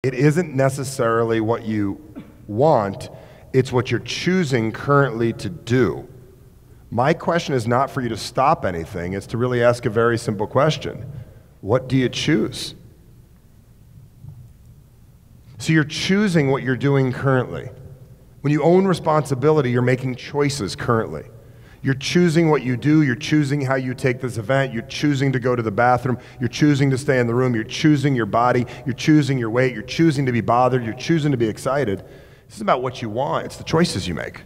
it isn't necessarily what you want, it's what you're choosing currently to do. My question is not for you to stop anything, it's to really ask a very simple question. What do you choose? So you're choosing what you're doing currently. When you own responsibility, you're making choices currently. You're choosing what you do, you're choosing how you take this event, you're choosing to go to the bathroom, you're choosing to stay in the room, you're choosing your body, you're choosing your weight, you're choosing to be bothered, you're choosing to be excited. This is about what you want, it's the choices you make.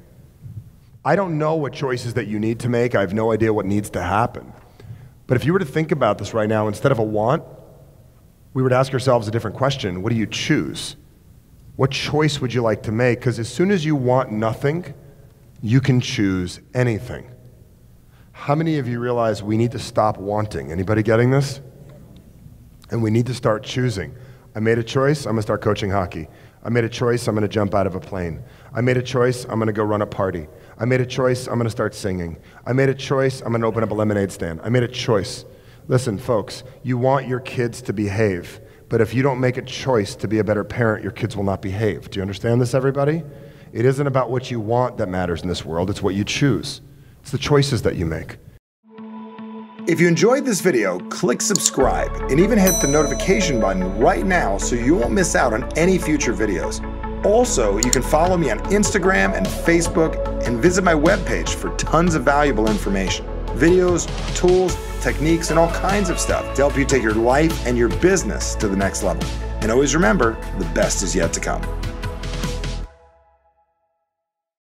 I don't know what choices that you need to make, I have no idea what needs to happen. But if you were to think about this right now, instead of a want, we would ask ourselves a different question. What do you choose? What choice would you like to make? Because as soon as you want nothing, you can choose anything. How many of you realize we need to stop wanting? Anybody getting this? And we need to start choosing. I made a choice, I'm gonna start coaching hockey. I made a choice, I'm gonna jump out of a plane. I made a choice, I'm gonna go run a party. I made a choice, I'm gonna start singing. I made a choice, I'm gonna open up a lemonade stand. I made a choice. Listen, folks, you want your kids to behave, but if you don't make a choice to be a better parent, your kids will not behave. Do you understand this, everybody? It isn't about what you want that matters in this world, it's what you choose. It's the choices that you make. If you enjoyed this video, click subscribe and even hit the notification button right now so you won't miss out on any future videos. Also, you can follow me on Instagram and Facebook and visit my webpage for tons of valuable information. Videos, tools, techniques, and all kinds of stuff to help you take your life and your business to the next level. And always remember, the best is yet to come.